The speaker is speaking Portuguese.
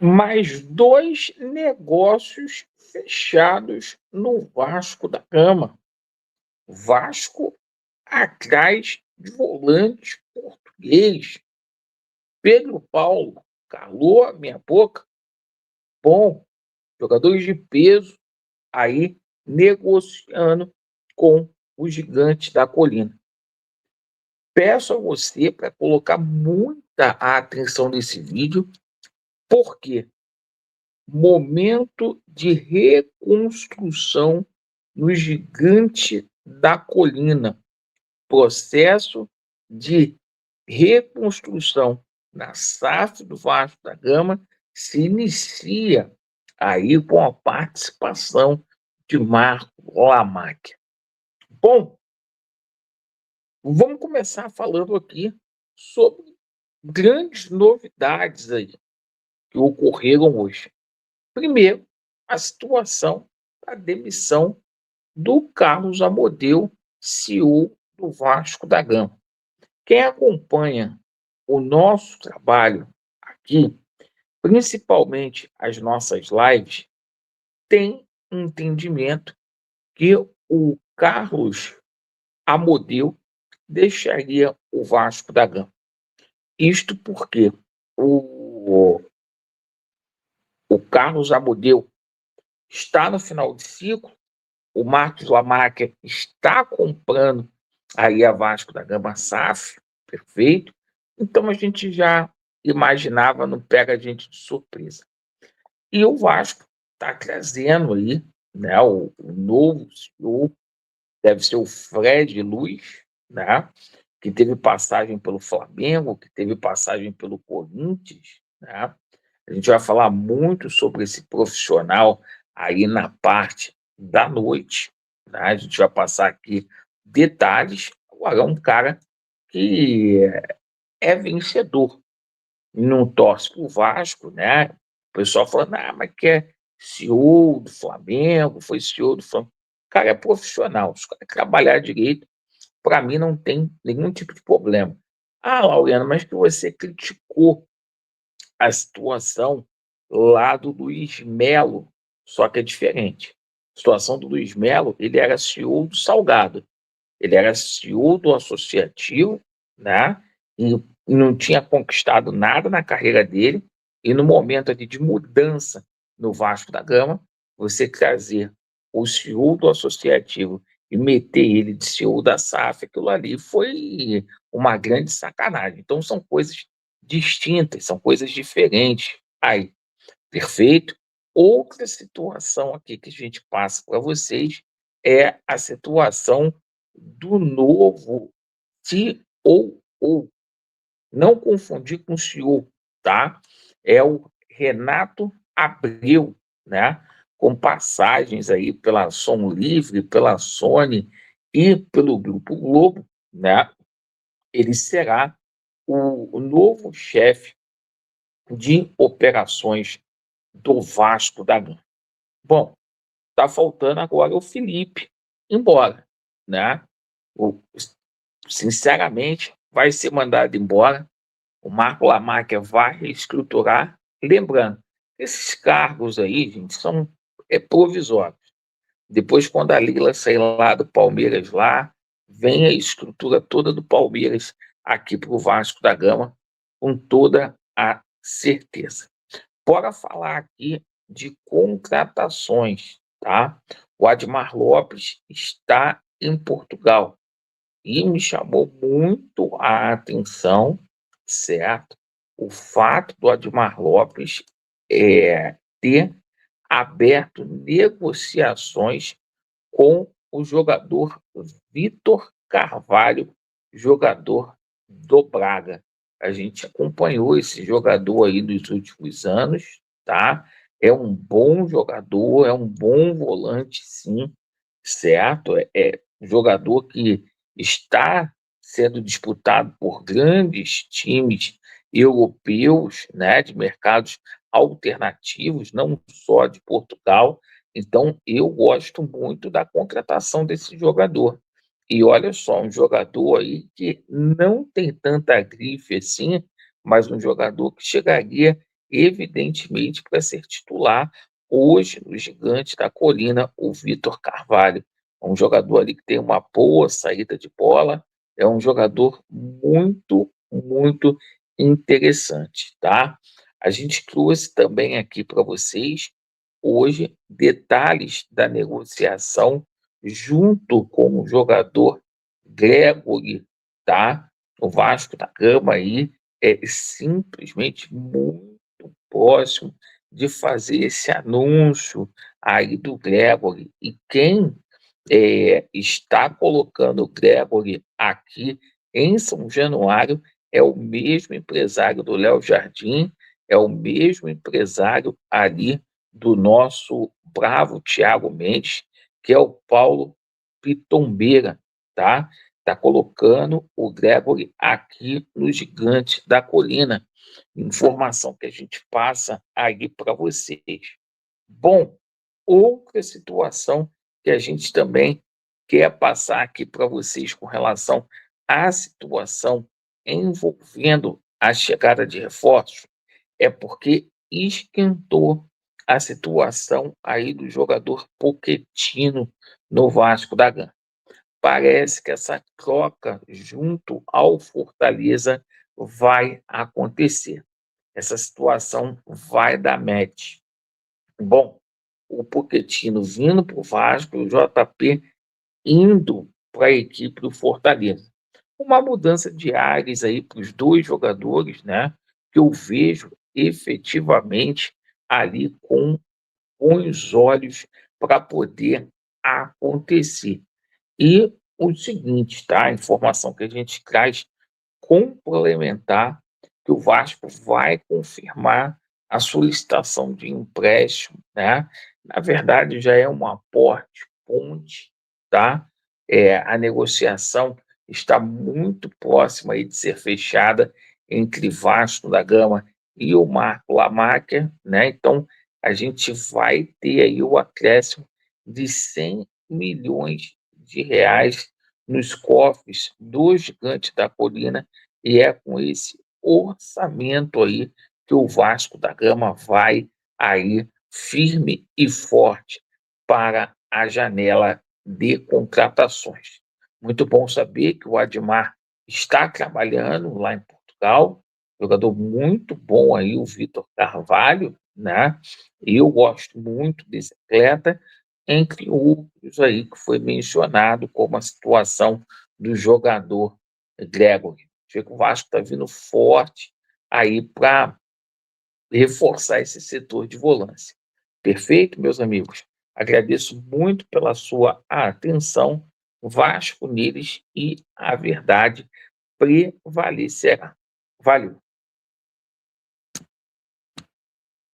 Mais 2 negócios fechados no Vasco da Gama. Vasco atrás de volante português. Pedro Paulo, calou a minha boca. Bom, jogadores de peso aí negociando com os gigantes da colina. Peço a você para colocar muita atenção nesse vídeo, porque momento de reconstrução no gigante da colina, processo de reconstrução na SAF do Vasco da Gama se inicia aí com a participação de Marco Lamacchia. Bom, vamos começar falando aqui sobre grandes novidades aí que ocorreram hoje. Primeiro, a situação da demissão do Carlos Amodeu, CEO do Vasco da Gama. Quem acompanha o nosso trabalho aqui, principalmente as nossas lives, tem entendimento que o Carlos Amodeu deixaria o Vasco da Gama. Isto porque o Carlos Amodeu está no final de ciclo, o Marcos Lamacchia está comprando aí a Vasco da Gama SAF, perfeito. Então a gente já imaginava, não pega a gente de surpresa. E o Vasco está trazendo aí, né, o novo CEO, deve ser o Fred Luiz, né, que teve passagem pelo Flamengo, que teve passagem pelo Corinthians, né? A gente vai falar muito sobre esse profissional aí na parte da noite, né? A gente vai passar aqui detalhes. Agora, é um cara que é vencedor, não torce para o Vasco, né? O pessoal falando, mas que é CEO do Flamengo, foi CEO do Flamengo. O cara é profissional, se o cara trabalhar direito, para mim não tem nenhum tipo de problema. Laureano, mas que você criticou a situação lá do Luiz Melo, só que é diferente. A situação do Luiz Melo, ele era CEO do Salgado, ele era CEO do Associativo, né? E não tinha conquistado nada na carreira dele, e no momento ali de mudança no Vasco da Gama, você trazer o CEO do Associativo e meter ele de CEO da SAF, aquilo ali foi uma grande sacanagem. Então são coisas distintas, são coisas diferentes. Aí, perfeito? Outra situação aqui que a gente passa para vocês é a situação do novo COO. Não confundir com o CEO, tá? É o Renato Abreu, né? Com passagens aí pela Som Livre, pela Sony e pelo Grupo Globo, né? Ele será o novo chefe de operações do Vasco da Gama. Bom, tá faltando agora o Felipe embora, né? Sinceramente, vai ser mandado embora. O Marco Lamacchia vai reestruturar. Lembrando, esses cargos aí, gente, são provisórios. Depois, quando a Lila sair lá do Palmeiras, lá, vem a estrutura toda do Palmeiras aqui para o Vasco da Gama, com toda a certeza. Bora falar aqui de contratações, tá? O Admar Lopes está em Portugal e me chamou muito a atenção, certo? O fato do Admar Lopes ter aberto negociações com o jogador Vitor Carvalho, jogador do Braga. A gente acompanhou esse jogador aí nos últimos anos, tá? É um bom jogador, é um bom volante, sim, certo? É um jogador que está sendo disputado por grandes times europeus, né, de mercados alternativos, não só de Portugal. Então, eu gosto muito da contratação desse jogador. E olha só, um jogador aí que não tem tanta grife assim, mas um jogador que chegaria evidentemente para ser titular hoje no Gigante da Colina, o Vitor Carvalho. É um jogador ali que tem uma boa saída de bola, é um jogador muito, muito interessante, tá? A gente trouxe também aqui para vocês hoje detalhes da negociação junto com o jogador Gregory, tá? O Vasco da Gama aí é simplesmente muito próximo de fazer esse anúncio aí do Gregory. E quem está colocando o Gregory aqui em São Januário é o mesmo empresário do Léo Jardim, é o mesmo empresário ali do nosso bravo Thiago Mendes, que é o Paulo Pitombeira, tá? Está colocando o Gregory aqui no Gigante da Colina. Informação que a gente passa aí para vocês. Bom, outra situação que a gente também quer passar aqui para vocês com relação à situação envolvendo a chegada de reforços é porque esquentou a situação aí do jogador Pochettino no Vasco da Gama. Parece que essa troca junto ao Fortaleza vai acontecer. Essa situação vai dar match. Bom, o Pochettino vindo para o Vasco e o JP indo para a equipe do Fortaleza. Uma mudança de ares aí para os dois jogadores, né? Que eu vejo efetivamente ali com bons olhos para poder acontecer. E o seguinte, tá? A informação que a gente traz complementar que o Vasco vai confirmar a solicitação de empréstimo, né? Na verdade, já é um aporte ponte, tá? A negociação está muito próxima aí de ser fechada entre Vasco da Gama e o Marco Lamáquia, né? Então, a gente vai ter aí o acréscimo de 100 milhões de reais nos cofres do Gigante da Colina, e é com esse orçamento aí que o Vasco da Gama vai aí firme e forte para a janela de contratações. Muito bom saber que o Admar está trabalhando lá em Portugal, jogador muito bom aí, o Vitor Carvalho, né? Eu gosto muito desse atleta, entre outros aí que foi mencionado como a situação do jogador Gregory. Acho que o Vasco está vindo forte aí para reforçar esse setor de volância. Perfeito, meus amigos? Agradeço muito pela sua atenção. Vasco neles e a verdade prevalecerá. Valeu!